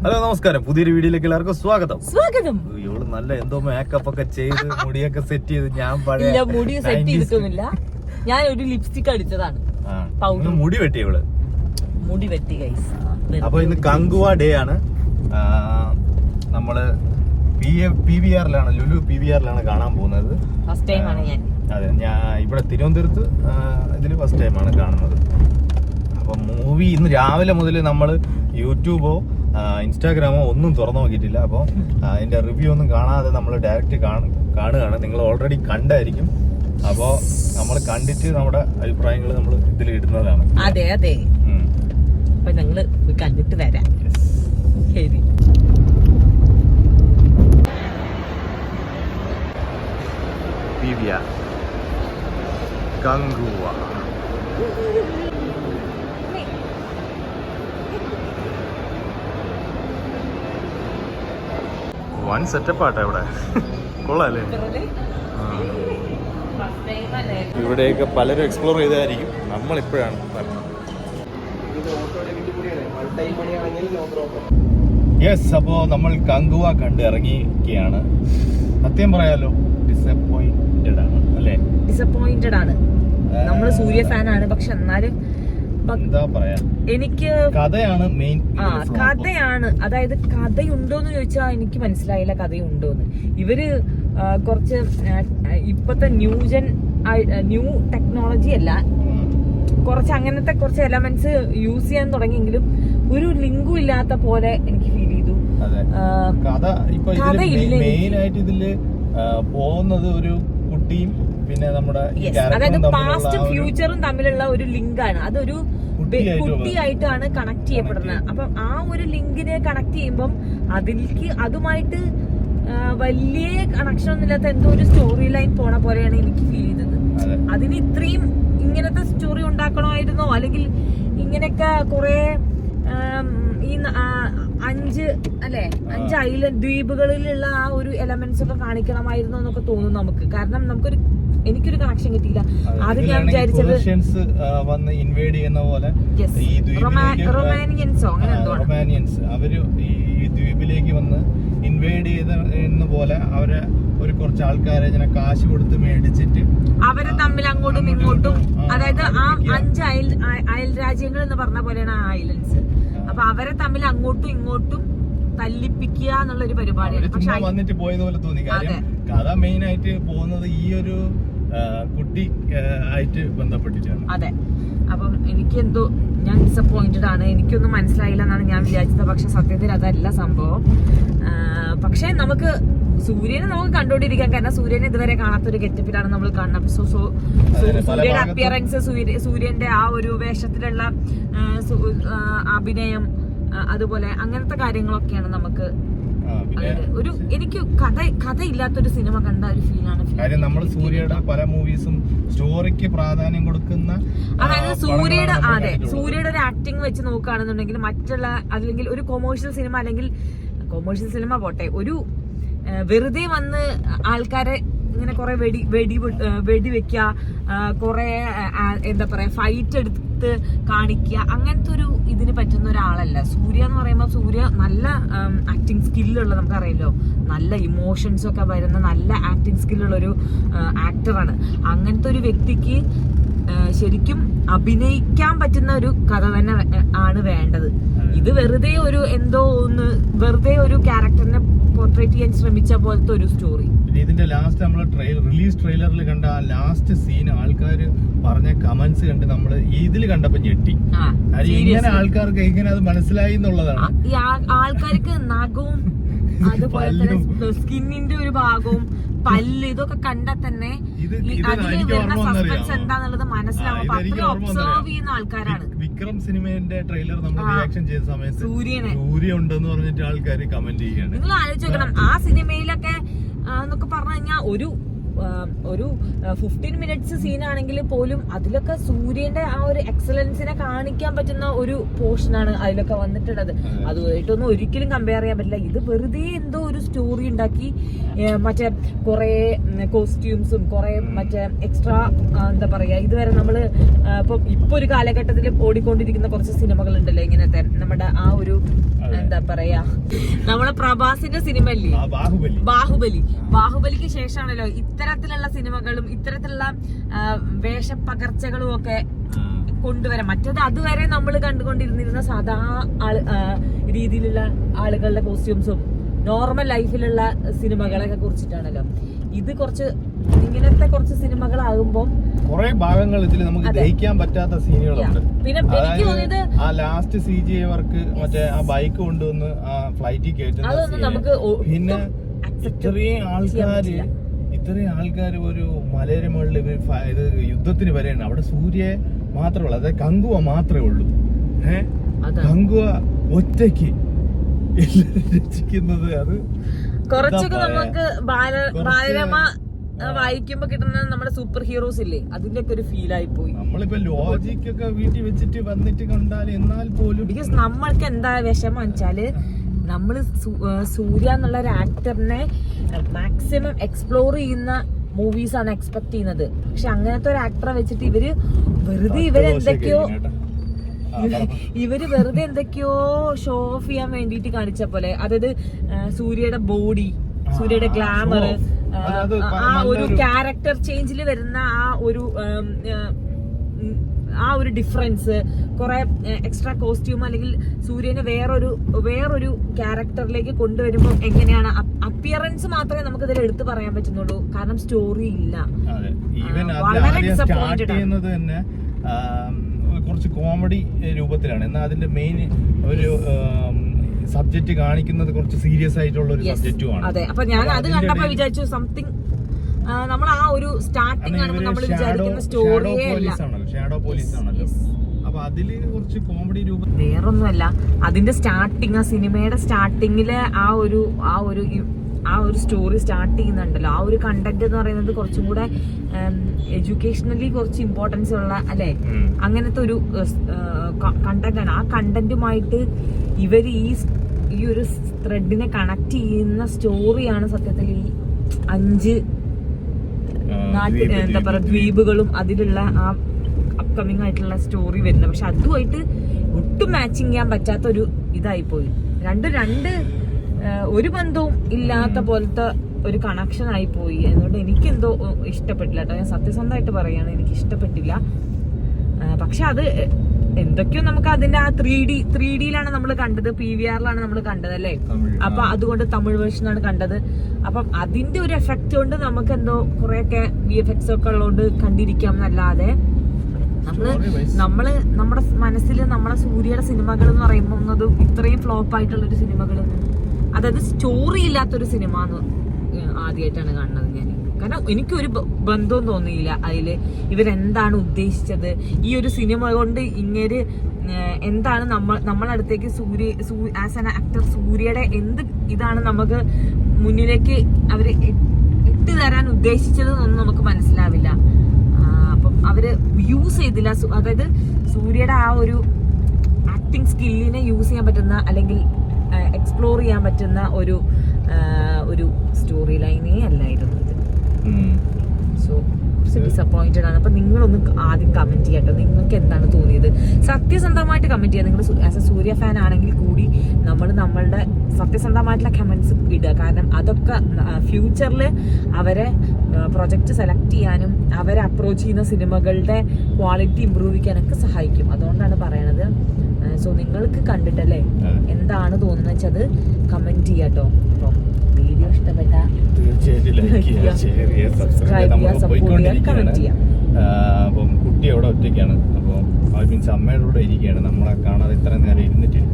Hello നമസ്കാരം, പുതിയൊരു വീഡിയോയിലേക്ക് എല്ലാവർക്കും സ്വാഗതം. ഇവള് നല്ല എന്തോ മേക്കപ്പ് ഒക്കെ ചെയ്ത് മുടിയൊക്കെ സെറ്റ് ചെയ്ത് ഞാൻ മുടി സെറ്റ് ചെയ്തിട്ടൊന്നുമില്ല. ഞാൻ ഒരു ലിപ്സ്റ്റിക് അടിച്ചതാണ്. മുടി വെട്ടി ഇവള് മുടി വെട്ടി ഗൈസ്. അപ്പൊ ഇന്ന് കങ്കുവ ഡേ ആണ്. നമ്മള് PVR-ലാണ്, ലുലു PVR-ലാണ് കാണാൻ പോകുന്നത്. ഫസ്റ്റ് ടൈം ആണ് ഞാൻ. അതെ, ഞാൻ ഇവിടെ തിരുവനന്തപുരത്ത് ഇതിന് ഫസ്റ്റ് ടൈമാണ് കാണുന്നത്. അപ്പൊ മൂവി ഇന്ന് രാവിലെ മുതൽ നമ്മൾ യൂട്യൂബോ ഇൻസ്റ്റാഗ്രാമോ ഒന്നും തുറന്നു നോക്കിയിട്ടില്ല. അപ്പോൾ അതിന്റെ റിവ്യൂ ഒന്നും കാണാതെ നമ്മൾ ഡയറക്റ്റ് കാണുകയാണ്. നിങ്ങൾ ഓൾറെഡി കണ്ടായിരിക്കും. അപ്പോൾ നമ്മൾ കണ്ടിട്ട് നമ്മുടെ അഭിപ്രായങ്ങൾ നമ്മൾ ഇതിൽ ഇടുന്നതാണ്. അതെ അതെ, അപ്പൊ ഞങ്ങള് കണ്ടിട്ട് വരാം. ശരി. PVR കങ്കുവ. വൺ സെറ്റപ്പ് ആട്ടെ ഇവിടെ. കൊള്ളാല്ലേ? ഇവിടെയൊക്കെ പലരും എക്സ്പ്ലോർ ചെയ്തായിരിക്കും. നമ്മളിപ്പോഴാണ്. യെസ്, അപ്പോ നമ്മൾ കങ്കുവ കണ്ട് ഇറങ്ങിയിരിക്കുകയാണ്. സത്യം പറയാലോ, ഡിസപ്പോയിന്റഡ് ആണ് അല്ലേ? ഡിസപ്പോയിന്റഡ് ആണ്. നമ്മള് സൂര്യ ഫാനാണ്. പക്ഷെ എന്നാലും എന്താ പറയാ, എനിക്ക് കഥയാണ് മെയിൻ. കഥയാണ്. അതായത് കഥയുണ്ടോന്ന് ചോദിച്ചാൽ എനിക്ക് മനസ്സിലായില്ല കഥയുണ്ടോന്ന്. ഇവര് കുറച്ച് ഇപ്പത്തെ ന്യൂ ടെക്നോളജി അല്ല, കുറച്ച് അങ്ങനത്തെ കുറച്ച് എലമെന്റ്സ് യൂസ് ചെയ്യാൻ തുടങ്ങിയെങ്കിലും ഒരു ലിങ്കും ഇല്ലാത്ത പോലെ എനിക്ക് ഫീൽ ചെയ്തു. കഥയില്ല. മെയിൻ ആയിട്ട് ഇതില് പോകുന്നത് ഒരു കുട്ടിയും പിന്നെ നമ്മുടെ അതായത് പാസ്റ്റും ഫ്യൂച്ചറും തമ്മിലുള്ള ഒരു ലിങ്കാണ്. അതൊരു കുട്ടിയായിട്ടാണ് കണക്ട് ചെയ്യപ്പെടുന്നത്. അപ്പം ആ ഒരു ലിങ്കിനെ കണക്ട് ചെയ്യുമ്പം അതുമായിട്ട് വലിയ കണക്ഷൻ ഒന്നുമില്ലാത്ത എന്തോ ഒരു സ്റ്റോറി ലൈൻ പോണ പോലെയാണ് എനിക്ക് ഫീൽ ചെയ്തത്. അതിന് ഇത്രയും ഇങ്ങനത്തെ സ്റ്റോറി ഉണ്ടാക്കണമായിരുന്നോ, അല്ലെങ്കിൽ ഇങ്ങനെയൊക്കെ കുറെ ഈ 5 ഐലൻഡ് ദ്വീപുകളിലുള്ള ആ ഒരു എലമെന്റ്സ് ഒക്കെ കാണിക്കണമായിരുന്നു എന്നൊക്കെ തോന്നുന്നു നമുക്ക്. കാരണം എനിക്കൊരു കണക്ഷൻ കിട്ടിയില്ല. ആദ്യം ഞാൻ വിചാരിച്ചത് വന്ന് ഇൻവേഡ് ചെയ്യുന്ന പോലെ റൊമാനിയൻസോ അങ്ങനെ എന്തോ റൊമാനിയൻസ് അവര് ഈ ദ്വീപിലേക്ക് വന്ന് ഇൻവേഡ് ചെയ്യുന്ന പോലെ അവരെ ഒരു കുറച്ച് ആൾക്കാരെ ഇങ്ങനെ കാശ് കൊടുത്ത് മേടിച്ചിട്ട് അവര് തമ്മിൽ അങ്ങോട്ടും ഇങ്ങോട്ടും, അതായത് ആ 5 അയൽ രാജ്യങ്ങൾ എന്ന് പറഞ്ഞ പോലെയാണ് ആ ഐലൻഡ്സ്. അപ്പൊ അവരെ തമ്മിൽ അങ്ങോട്ടും ഇങ്ങോട്ടും തല്ലിപ്പിക്കുക എന്നുള്ള ഒരു പരിപാടിയാണ്. പക്ഷെ വന്നിട്ട് പോയതുപോലെ തോന്നി. കാര്യം കഥ മെയിൻ ആയിട്ട് പോകുന്നത് ഈ ഒരു കുട്ടി ആയിട്ട് ബന്ധപ്പെട്ടിട്ടാണ്. അതെ. അപ്പം ഞാൻ ഡിസപ്പോയിന്റഡ് ആണ്. എനിക്കൊന്നും മനസ്സിലായില്ല എന്നാണ് ഞാൻ വിചാരിച്ചത്. പക്ഷെ സത്യത്തിൽ അതല്ല സംഭവം. പക്ഷെ നമുക്ക് കണ്ടോണ്ടിരിക്കാം. കാരണം സൂര്യനെ ഇതുവരെ കാണാത്തൊരു ഗെറ്റപ്പിലാണ് നമ്മൾ കാണുന്നത്. സൂര്യയുടെ അപ്പിയറൻസ്, സൂര്യന്റെ ആ ഒരു വേഷത്തിലുള്ള അഭിനയം, അതുപോലെ അങ്ങനത്തെ കാര്യങ്ങളൊക്കെയാണ് നമുക്ക് എനിക്ക് കഥയില്ലാത്തൊരു സിനിമ കണ്ട ഒരു ഫീലാണ്. കാര്യം നമ്മൾ സൂര്യയുടെ പല മൂവീസും സ്റ്റോറിക്ക് പ്രാധാന്യം കൊടുക്കുന്ന, അതായത് സൂര്യയുടെ ഒരു ആക്ടിങ് വെച്ച് നോക്കുകയാണെന്നുണ്ടെങ്കിൽ മറ്റുള്ള, അല്ലെങ്കിൽ ഒരു കൊമേഴ്ഷ്യൽ സിനിമ, അല്ലെങ്കിൽ കൊമേഴ്ഷ്യൽ സിനിമ പോട്ടെ, ഒരു വെറുതെ വന്ന് ആൾക്കാരെ ഇങ്ങനെ കുറെ വെടിവെക്കുക, കുറെ എന്താ പറയാ ഫൈറ്റ് എടുത്ത് കാണിക്കുക, അങ്ങനത്തെ ഒരു ഇതിന് പറ്റുന്ന ഒരാളല്ല സൂര്യ എന്ന് പറയുമ്പോൾ. സൂര്യ നല്ല ആക്ടിങ് സ്കില്ലുള്ള, നമുക്കറിയാലോ, നല്ല ഇമോഷൻസ് ഒക്കെ വരുന്ന നല്ല ആക്ടിങ് സ്കില്ലുള്ള ഒരു ആക്ടറാണ്. അങ്ങനത്തെ ഒരു വ്യക്തിക്ക് ശരിക്കും അഭിനയിക്കാൻ പറ്റുന്ന ഒരു കഥ തന്നെ ആണ് വേണ്ടത്. ഇത് വെറുതെ ഒരു ക്യാരക്ടറിനെ പോർട്രേറ്റ് ചെയ്യാൻ ശ്രമിച്ച പോലത്തെ ഒരു സ്റ്റോറി. ഇതിന്റെ ലാസ്റ്റ് നമ്മൾ റിലീസ് ട്രെയിലറിൽ കണ്ട ആ ലാസ്റ്റ് സീൻ ആൾക്കാർ പറഞ്ഞ കമന്റ്സ് കണ്ട് നമ്മൾ ഇതിൽ കണ്ടപ്പോ ഞെട്ടി. ഇങ്ങനെ ആൾക്കാർക്ക് എങ്ങനെ അത് മനസ്സിലായി എന്നുള്ളതാണ്. ഈ ആൾക്കാർക്ക് നഖവും അതുപോലെ തന്നെ സ്കിന്നിന്റെ ഒരു ഭാഗവും പല്ല് ഇതൊക്കെ കണ്ടാൽ തന്നെ അതിൽ വരുന്ന സസ്പെൻസ് എന്താന്നുള്ളത് മനസ്സിലാവും. അപ്പൊ അത്രയും ഒബ്സർവ് ചെയ്യുന്ന ആൾക്കാരാണ്. വിക്രം സിനിമയുടെ ട്രെയിലർ നമ്മൾ റിയാക്ഷൻ ചെയ്ത സമയത്ത് സൂര്യ ഉണ്ടെന്ന് പറഞ്ഞിട്ട് ആൾക്കാർ കമന്റ് ചെയ്യുകയാണ്. നിങ്ങൾ ആലോചിച്ച് നോക്കണം, ആ സിനിമയിലൊക്കെ എന്നൊക്കെ പറഞ്ഞു കഴിഞ്ഞാൽ ഒരു 15 മിനിറ്റ്സ് സീനാണെങ്കിൽ പോലും അതിലൊക്കെ സൂര്യന്റെ ആ ഒരു എക്സലൻസിനെ കാണിക്കാൻ പറ്റുന്ന ഒരു പോർഷനാണ് അതിലൊക്കെ വന്നിട്ടുള്ളത്. അതുമായിട്ടൊന്നും ഒരിക്കലും കമ്പയർ ചെയ്യാൻ പറ്റില്ല. ഇത് വെറുതെ എന്തോ ഒരു സ്റ്റോറി ഉണ്ടാക്കി, മറ്റേ കുറെ കോസ്റ്റ്യൂംസും കുറെ മറ്റേ എക്സ്ട്രാ എന്താ പറയാ, ഇതുവരെ നമ്മള് ഇപ്പൊ ഒരു കാലഘട്ടത്തിൽ ഓടിക്കൊണ്ടിരിക്കുന്ന കുറച്ച് സിനിമകൾ ഉണ്ടല്ലോ ഇങ്ങനത്തെ, നമ്മുടെ ആ ഒരു എന്താ പറയാ നമ്മളെ പ്രഭാസിന്റെ സിനിമ അല്ലേ ബാഹുബലിക്ക് ശേഷമാണല്ലോ ഇത്തരത്തിലുള്ള സിനിമകളും ഇത്തരത്തിലുള്ള വേഷപ്പകർച്ചകളും ഒക്കെ കൊണ്ടുവരാം. മറ്റത് അതുവരെ നമ്മൾ കണ്ടുകൊണ്ടിരുന്നിരുന്ന സാധാ രീതിയിലുള്ള ആളുകളുടെ കോസ്റ്റ്യൂംസും നോർമൽ ലൈഫിലുള്ള സിനിമകളൊക്കെ കുറിച്ചിട്ടാണല്ലോ. ഇത് കുറച്ച് ഇങ്ങനത്തെ കുറച്ച് സിനിമകളാകുമ്പോൾ കുറെ ഭാഗങ്ങൾ ഇതിൽ നമുക്ക് ദഹിക്കാൻ പറ്റാത്ത സീനുകളുണ്ട്. പിന്നെ എനിക്ക് തോന്നിയത് ആ ലാസ്റ്റ് CGI വർക്ക് മറ്റേ ആ ബൈക്ക് കൊണ്ടുവന്ന് ആ ഫ്ലൈറ്റിൽ കയറ്റുന്ന, പിന്നെ ഇത്രയും ആൾക്കാര് ഒരു മലയുടെ മുകളിൽ ഇത് യുദ്ധത്തിന് വരെയാണ്. അവിടെ സൂര്യ മാത്രമേ ഉള്ളൂ, അതായത് കങ്കുവ മാത്രമേ ഉള്ളൂ. കങ്കുവ ഒറ്റയ്ക്ക് രചിക്കുന്നത് അത് കുറച്ചൊക്കെ നമുക്ക് ബാലരമ വായിക്കുമ്പോ കിട്ടുന്ന നമ്മുടെ സൂപ്പർ ഹീറോസ് ഇല്ലേ, അതിന്റെ ഒക്കെ ഒരു ഫീൽ ആയി പോയി. നമ്മളിപ്പോ ലോജിക് ഒക്കെ വീട്ടിൽ വെച്ചിട്ട് വന്നിട്ട് കണ്ടാൽ എന്നാൽ പോലും ബിക്കോസ് നമ്മൾക്ക് എന്താ വിഷമം വെച്ചാല് നമ്മള് സൂര്യ എന്നുള്ള ഒരു ആക്ടറിനെ മാക്സിമം എക്സ്പ്ലോർ ചെയ്യുന്ന മൂവീസ് ആണ് എക്സ്പെക്ട് ചെയ്യുന്നത്. പക്ഷെ അങ്ങനത്തെ ഒരു ആക്ടറെ വെച്ചിട്ട് വെറുതെ വെറുതെ എന്തൊക്കെയോ ഷോ ഓഫ് ചെയ്യാൻ വേണ്ടിട്ട് കാണിച്ച പോലെ, അതായത് സൂര്യയുടെ ബോഡി, സൂര്യയുടെ ഗ്ലാമർ, ആ ഒരു ക്യാരക്ടർ ചേഞ്ചിൽ വരുന്ന ആ ഒരു ഡിഫറൻസ്, കുറെ എക്സ്ട്രാ കോസ്റ്റ്യൂം അല്ലെങ്കിൽ സൂര്യനെ വേറൊരു ക്യാരക്ടറിലേക്ക് കൊണ്ടുവരുമ്പോൾ എങ്ങനെയാണ് അപ്പിയറൻസ് മാത്രമേ നമുക്ക് ഇതിൽ എടുത്തു പറയാൻ പറ്റുന്നുള്ളൂ. കാരണം സ്റ്റോറി ഇല്ല. വളരെ ഡിസപ്പോയിന്റഡ് ആണ്. കുറച്ച് കോമഡി രൂപത്തിലാണ്, എന്നാൽ അതിന്റെ മെയിൻ ഒരു സബ്ജക്ട് കാണിക്കുന്നത് കുറച്ച് സീരിയസ് ആയിട്ടുള്ള ഒരു സബ്ജക്റ്റുമാണ്. അതെ, അപ്പൊ ഞാൻ അത് കണ്ടപ്പോ വിചാരിച്ചു സംതിങ് നമ്മൾ ആ ഒരു സ്റ്റാർട്ടിംഗ് കാണുമ്പോൾ നമ്മൾ വിചാരിക്കുന്ന സ്റ്റോറിയേ അല്ല. ഷാഡോ പോലീസ് ആണല്ലോ, അപ്പൊ അതില് കുറച്ച് കോമഡി രൂപം വേറൊന്നുമല്ല. അതിന്റെ സ്റ്റാർട്ടിങ്, ആ സിനിമയുടെ സ്റ്റാർട്ടിങ്ങില് ആ ഒരു സ്റ്റോറി സ്റ്റാർട്ട് ചെയ്യുന്നുണ്ടല്ലോ, ആ ഒരു കണ്ടന്റ് എന്ന് പറയുന്നത് കുറച്ചും കൂടെ എഡ്യൂക്കേഷണലി കുറച്ച് ഇമ്പോർട്ടൻസ് ഉള്ള അല്ലെ, അങ്ങനത്തെ ഒരു കണ്ടന്റ് ആണ്. ആ കണ്ടന്റുമായിട്ട് ഇവർ ഈ ഒരു ത്രെഡിനെ കണക്ട് ചെയ്യുന്ന സ്റ്റോറിയാണ് സത്യത്തിൽ ഈ 5 എന്താ പറയാ ദ്വീപുകളും അതിലുള്ള ആ അപ്കമിങ് ആയിട്ടുള്ള സ്റ്റോറി വരുന്നത്. പക്ഷെ അതുമായിട്ട് ഒട്ടും മാച്ചിങ് ചെയ്യാൻ പറ്റാത്ത ഒരു ഇതായി പോയി. രണ്ട് ഒരു ബന്ധവും ഇല്ലാത്ത പോലത്തെ ഒരു കണക്ഷൻ ആയി പോയി. അതുകൊണ്ട് എനിക്കെന്തോ ഇഷ്ടപ്പെട്ടില്ല കേട്ടോ, ഞാൻ സത്യസന്ധമായിട്ട് പറയാണ്, എനിക്ക് ഇഷ്ടപ്പെട്ടില്ല. പക്ഷെ അത് എന്തൊക്കെയോ നമുക്ക് അതിന്റെ ആ 3D നമ്മൾ കണ്ടത്, PVR നമ്മൾ കണ്ടത് അല്ലേ. അപ്പൊ അതുകൊണ്ട് തമിഴ് വേർഷനാണ് കണ്ടത്. അപ്പം അതിന്റെ ഒരു എഫക്ട് കൊണ്ട് നമുക്ക് എന്തോ കുറെയൊക്കെ VFX ഒക്കെ ഉള്ളതുകൊണ്ട് കണ്ടിരിക്കാം എന്നല്ലാതെ നമ്മുടെ മനസ്സിൽ നമ്മളെ സൂര്യയുടെ സിനിമകൾ എന്ന് പറയുമ്പോൾ ഇത്രയും ഫ്ലോപ്പ് ആയിട്ടുള്ളൊരു സിനിമകളൊന്നും, അതായത് സ്റ്റോറി ഇല്ലാത്തൊരു സിനിമ എന്ന് ആദ്യമായിട്ടാണ് കാണുന്നത് ഞാൻ. കാരണം എനിക്കൊരു ബന്ധവും തോന്നിയില്ല അതില് ഇവരെന്താണ് ഉദ്ദേശിച്ചത്. ഈ ഒരു സിനിമ കൊണ്ട് ഇങ്ങനെ എന്താണ് നമ്മളടുത്തേക്ക് ആസ് ആൻ ആക്ടർ സൂര്യയുടെ എന്ത് ഇതാണ് നമുക്ക് മുന്നിലേക്ക് അവര് ഇട്ട് തരാൻ ഉദ്ദേശിച്ചതെന്നൊന്നും നമുക്ക് മനസ്സിലാവില്ല. അപ്പം അവര് യൂസ് ചെയ്തില്ല, അതായത് സൂര്യയുടെ ആ ഒരു ആക്ടിങ് സ്കില്ലിനെ യൂസ് ചെയ്യാൻ പറ്റുന്ന അല്ലെങ്കിൽ എക്സ്പ്ലോർ ചെയ്യാൻ പറ്റുന്ന ഒരു സ്റ്റോറി ലൈനേ അല്ലായിരുന്നു ഇത്. സോ കുറച്ച് ഡിസപ്പോയിന്റഡ് ആണ്. അപ്പൊ നിങ്ങളൊന്ന് ആദ്യം കമന്റ് ചെയ്യാട്ടോ, നിങ്ങൾക്ക് എന്താണ് തോന്നിയത്. സത്യസന്ധമായിട്ട് കമന്റ് ചെയ്യുക. നിങ്ങൾ ആസ് എ സൂര്യ ഫാൻ ആണെങ്കിൽ കൂടി നമ്മളുടെ സത്യസന്ധമായിട്ടുള്ള കമന്റ്സ് ഇടുക. കാരണം അതൊക്കെ ഫ്യൂച്ചറിൽ അവരെ പ്രൊജക്ട് സെലക്ട് ചെയ്യാനും അവരെ അപ്രോച്ച് ചെയ്യുന്ന സിനിമകളുടെ ക്വാളിറ്റി ഇമ്പ്രൂവ് ചെയ്യാനൊക്കെ സഹായിക്കും. അതുകൊണ്ടാണ് പറയണത്. സോ നിങ്ങൾക്ക് കണ്ടിട്ടല്ലേ എന്താണ് തോന്നുന്നത് വെച്ചാൽ അത് കമന്റ് ചെയ്യാട്ടോ. അപ്പം വീഡിയോ ഇഷ്ടപ്പെട്ട അപ്പം കുട്ടി അവിടെ ഒറ്റയ്ക്കാണ്, അപ്പോൾ മീൻസ് അമ്മയുടെ കൂടെ ഇരിക്കുകയാണ്, നമ്മളെ കാണാതെ ഇത്ര നേരം ഇരുന്നിട്ടില്ല.